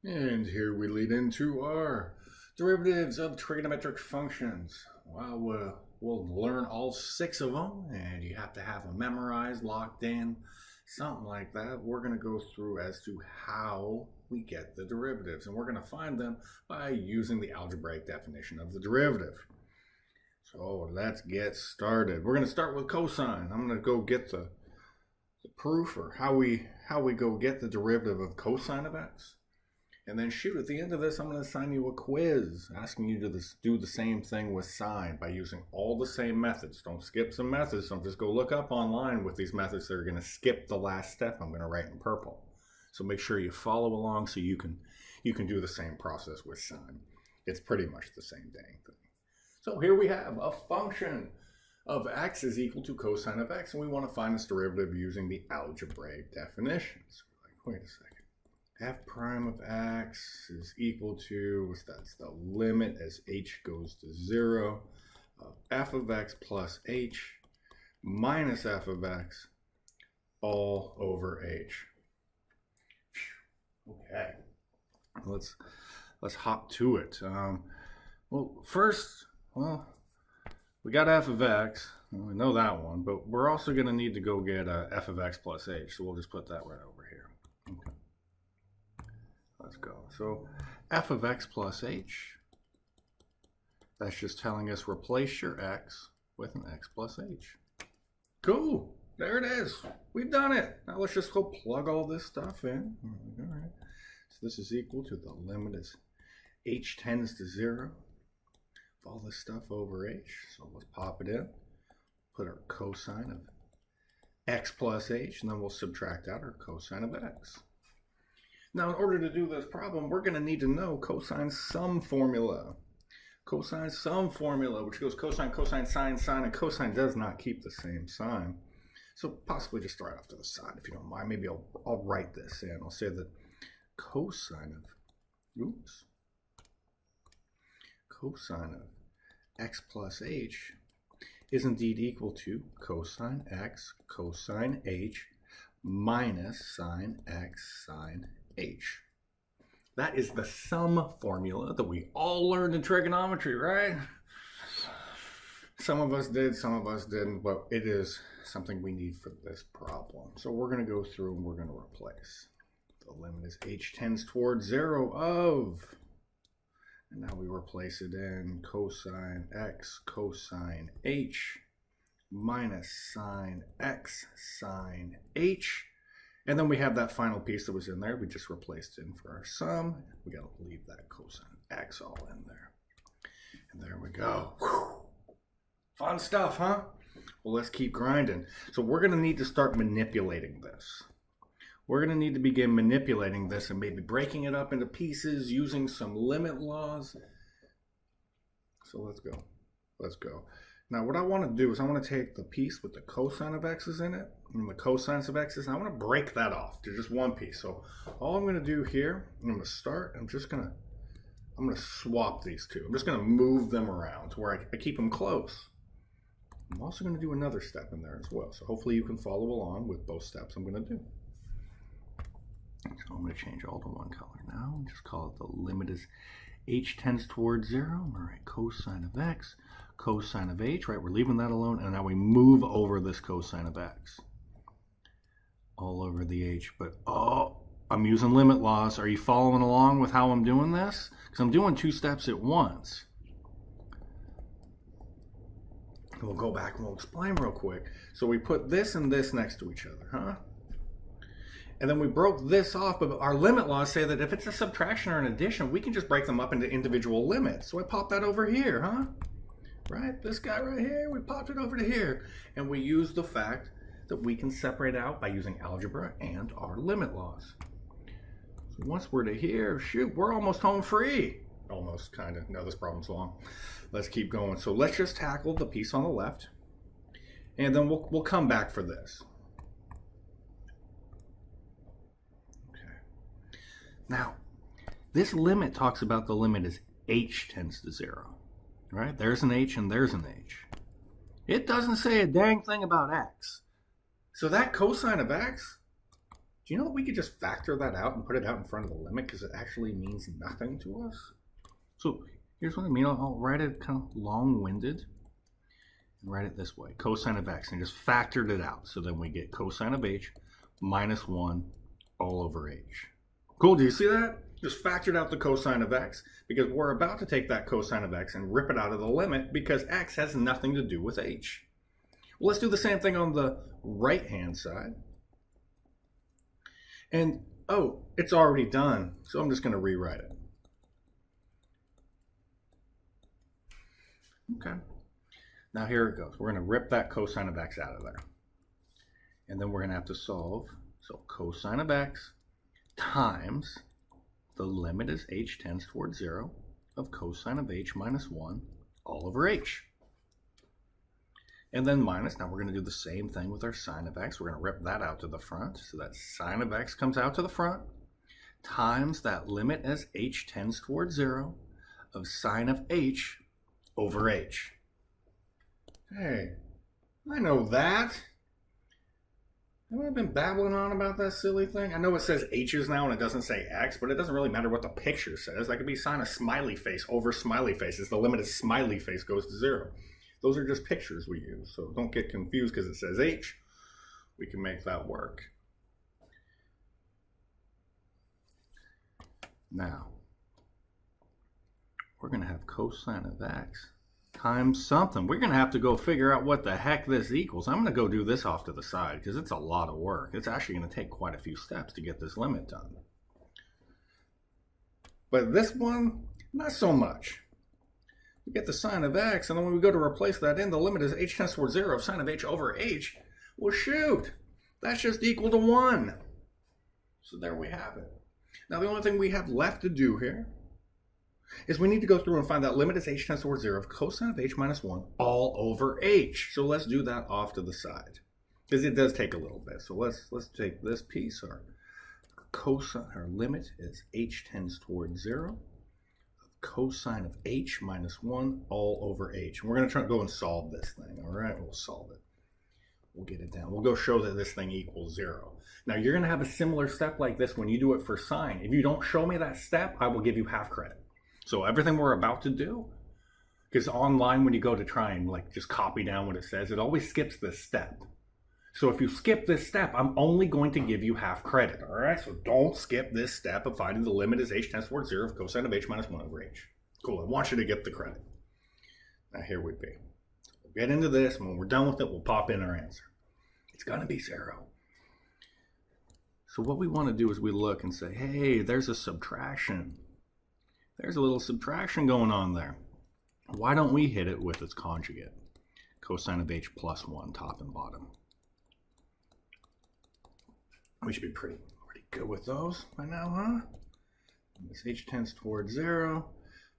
And here we lead into our derivatives of trigonometric functions. Well, we'll learn all 6 of them, and you have to have them memorized, locked in, something like that. We're going to go through as to how we get the derivatives, and we're going to find them by using the algebraic definition of the derivative. So let's get started. We're going to start with cosine. I'm going to go get the proof, or how we go get the derivative of cosine of x. And then shoot, at the end of this, I'm going to assign you a quiz asking you to do the same thing with sine by using all the same methods. Don't skip some methods. Don't just go look up online with these methods that are going to skip the last step I'm going to write in purple. So make sure you follow along so you can do the same process with sine. It's pretty much the same dang thing. So here we have a function of x is equal to cosine of x, and we want to find this derivative using the algebraic definition. So we're like, wait a second. F prime of x is equal to, that's the limit as h goes to 0 of f of x plus h minus f of x all over h. Okay, let's hop to it. Well, first, we got f of x. Well, we know that one, but we're also going to need to go get f of x plus h. So we'll just put that right over here. Okay. Let's go. So f of x plus h, that's just telling us replace your x with an x plus h. Cool. There it is. We've done it. Now let's just go plug all this stuff in. All right. So this is equal to the limit as h tends to 0 of all this stuff over h. So let's pop it in. Put our cosine of x plus h, and then we'll subtract out our cosine of x. Now, in order to do this problem, we're going to need to know cosine sum formula. Cosine sum formula, which goes cosine, cosine, sine, sine, and cosine does not keep the same sign. So possibly just right off to the side, if you don't mind. Maybe I'll write this in. I'll say that cosine of x plus h is indeed equal to cosine x cosine h minus sine x sine h. That is the sum formula that we all learned in trigonometry, right? Some of us did, some of us didn't, but it is something we need for this problem. So we're going to go through and we're going to replace. The limit is h tends towards 0 of, and now we replace it in cosine x cosine h minus sine x sine h. And then we have that final piece that was in there. We just replaced it in for our sum. We got to leave that cosine x all in there. And there we go. Whew. Fun stuff, huh? Well, let's keep grinding. So we're going to need to start manipulating this. We're going to need to begin manipulating this and maybe breaking it up into pieces using some limit laws. So let's go. Let's go. Now what I want to do is I want to take the piece with the cosine of x's in it and the cosines of x's, and I want to break that off to just one piece. So all I'm going to do here, I'm going to start, I'm going to swap these two. I'm just going to move them around to where I keep them close. I'm also going to do another step in there as well. So hopefully you can follow along with both steps I'm going to do. So I'm going to change all to one color now and just call it the limit as h tends towards 0. All right, cosine of x, cosine of h, right? We're leaving that alone, and now we move over this cosine of x. All over the h, but I'm using limit laws. Are you following along with how I'm doing this? Because I'm doing 2 steps at once. And we'll go back and we'll explain real quick. So we put this and this next to each other, huh? And then we broke this off, but our limit laws say that if it's a subtraction or an addition, we can just break them up into individual limits. So I pop that over here, huh? Right? This guy right here, we popped it over to here. And we use the fact that we can separate out by using algebra and our limit laws. So once we're to here, shoot, we're almost home free. Almost, kind of. No, this problem's long. Let's keep going. So let's just tackle the piece on the left, and then we'll come back for this. Now, this limit talks about the limit as h tends to 0, right? There's an h and there's an h. It doesn't say a dang thing about x. So that cosine of x, Do you know that we could just factor that out and put it out in front of the limit because it actually means nothing to us? So here's what I mean. I'll write it kind of long-winded and write it this way. Cosine of x, and just factored it out. So then we get cosine of h minus 1 all over h. Cool, do you see that? Just factored out the cosine of x because we're about to take that cosine of x and rip it out of the limit because x has nothing to do with h. Well, let's do the same thing on the right-hand side. And, oh, it's already done, so I'm just going to rewrite it. Okay. Now here it goes. We're going to rip that cosine of x out of there. And then we're going to have to solve. So cosine of x times the limit as h tends towards 0 of cosine of h minus 1 all over h. And then minus, now we're going to do the same thing with our sine of x. We're going to rip that out to the front. So that sine of x comes out to the front times that limit as h tends towards 0 of sine of h over h. Hey, I know that. Haven't I been babbling on about that silly thing? I know it says h's now and it doesn't say x, but it doesn't really matter what the picture says. That could be sine of smiley face over smiley face. It's the limit as smiley face goes to 0. Those are just pictures we use, so don't get confused because it says h. We can make that work. Now, we're going to have cosine of x times something. We're going to have to go figure out what the heck this equals. I'm going to go do this off to the side because it's a lot of work. It's actually going to take quite a few steps to get this limit done. But this one, not so much. We get the sine of x, and then when we go to replace that in, the limit is h tends towards 0 of sine of h over h. Well, shoot, that's just equal to 1. So there we have it. Now, the only thing we have left to do here is we need to go through and find that limit as h tends towards 0 of cosine of h minus 1 all over h. So let's do that off to the side, because it does take a little bit. So let's take this piece. Our cosine, our limit is h tends towards 0. Cosine of h minus 1 all over h. And we're going to try to go and solve this thing. All right, we'll solve it. We'll get it down. We'll go show that this thing equals 0. Now, you're going to have a similar step like this when you do it for sine. If you don't show me that step, I will give you half credit. So everything we're about to do, because online when you go to try and like just copy down what it says, it always skips this step. So if you skip this step, I'm only going to give you half credit, all right? So don't skip this step of finding the limit as h tends towards 0 of cosine of h minus 1 over h. Cool, I want you to get the credit. Now here we be. We'll get into this, and when we're done with it, we'll pop in our answer. It's gonna be 0. So what we want to do is we look and say, hey, there's a subtraction. There's a little subtraction going on there. Why don't we hit it with its conjugate? Cosine of h plus 1, top and bottom. We should be pretty good with those by now, huh? This h tends towards 0.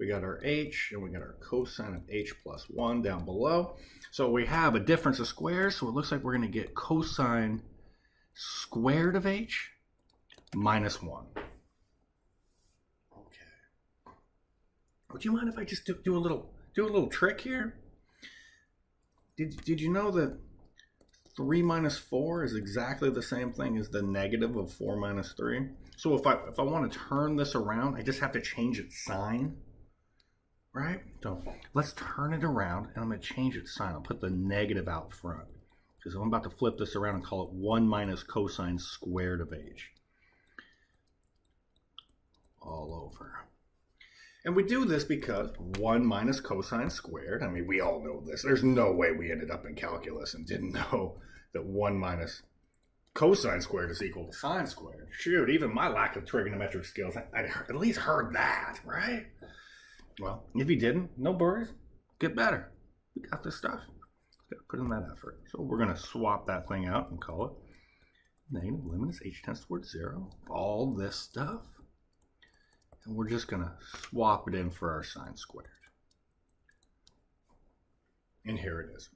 We got our h, and we got our cosine of h plus 1 down below. So we have a difference of squares, so it looks like we're going to get cosine squared of h minus 1. Okay. Would you mind if I just do a little trick here? Did you know that 3 minus 4 is exactly the same thing as the negative of 4 minus 3. So if I want to turn this around, I just have to change its sign, right? So let's turn it around, and I'm going to change its sign. I'll put the negative out front, because I'm about to flip this around and call it 1 minus cosine squared of h. All over. And we do this because 1 minus cosine squared, I mean, we all know this. There's no way we ended up in calculus and didn't know that 1 minus cosine squared is equal to sine squared. Shoot, even my lack of trigonometric skills, I at least heard that, right? Well, if you didn't, no worries. Get better. We got this stuff. Got to put in that effort. So we're going to swap that thing out and call it negative limit as h tends towards 0. All this stuff. And we're just going to swap it in for our sine squared. And here it is.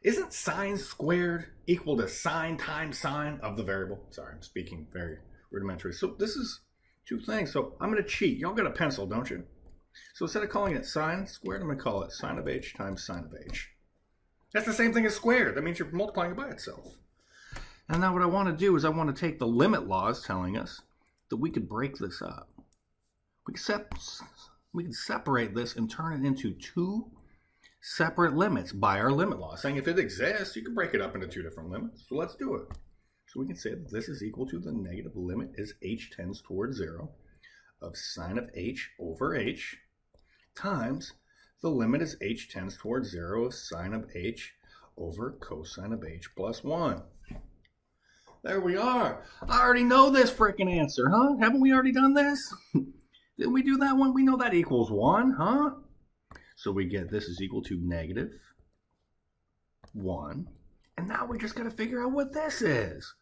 Isn't sine squared equal to sine times sine of the variable? Sorry, I'm speaking very rudimentary. So this is two things. So I'm going to cheat. Y'all got a pencil, don't you? So instead of calling it sine squared, I'm going to call it sine of h times sine of h. That's the same thing as squared. That means you're multiplying it by itself. And now what I want to do is I want to take the limit laws telling us that we could break this up. We can separate this and turn it into two separate limits by our limit law. Saying if it exists, you can break it up into two different limits. So let's do it. So we can say that this is equal to the negative limit as h tends towards 0 of sine of h over h times the limit as h tends towards 0 of sine of h over cosine of h plus 1. There we are. I already know this freaking answer, huh? Haven't we already done this? Didn't we do that one? We know that equals 1, huh? So we get this is equal to negative 1. And now we just got to figure out what this is.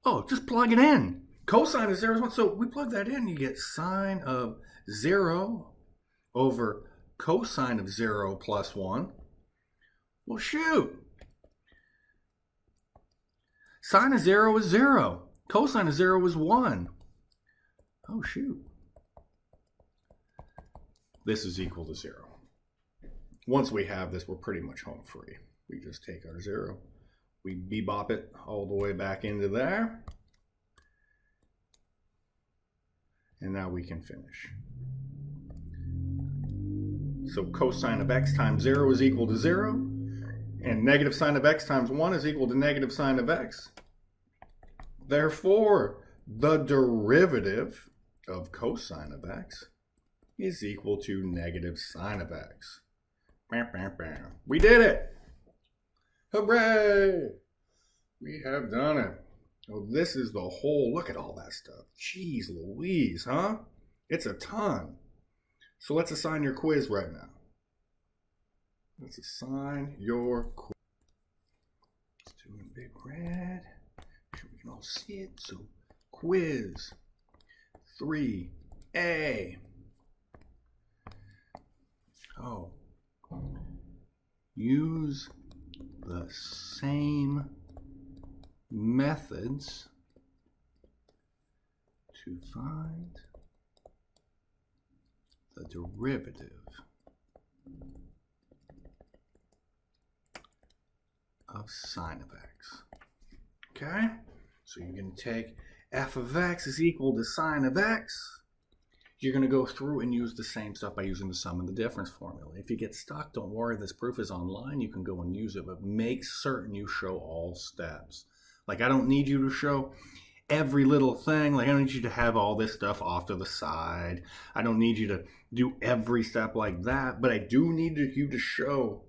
Oh, just plug it in. Cosine of 0 is 1. So we plug that in. You get sine of 0 over cosine of 0 plus 1. Well, shoot. Sine of 0 is 0. Cosine of 0 is 1. Oh, shoot. This is equal to 0. Once we have this, we're pretty much home free. We just take our 0. We bebop it all the way back into there. And now we can finish. So cosine of x times 0 is equal to 0. And negative sine of x times 1 is equal to negative sine of x. Therefore, the derivative of cosine of x is equal to negative sine of x. We did it! Hooray! We have done it. Oh, this is the whole, look at all that stuff. Jeez Louise, huh? It's a ton. So let's assign your quiz right now. Let's assign your quiz. Let's do it in big red. Make sure we can all see it. So quiz 3A. Oh. Use the same methods to find the derivative of sine of x. Okay? So you're going to take f of x is equal to sine of x. You're going to go through and use the same stuff by using the sum and the difference formula. If you get stuck, don't worry. This proof is online. You can go and use it, but make certain you show all steps. Like, I don't need you to show every little thing. Like, I don't need you to have all this stuff off to the side. I don't need you to do every step like that, but I do need you to show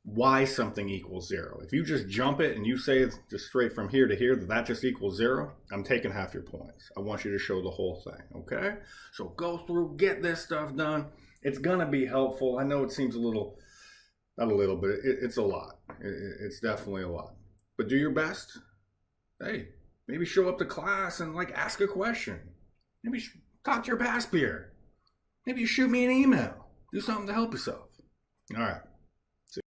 why something equals 0. If you just jump it and you say it's just straight from here to here that just equals 0, I'm taking half your points. I want you to show the whole thing, okay? So go through, get this stuff done. It's going to be helpful. I know it seems a little, not a little, but it's a lot. It's definitely a lot. But do your best. Hey, maybe show up to class and like ask a question. Maybe talk to your past peer. Maybe you shoot me an email. Do something to help yourself. All right.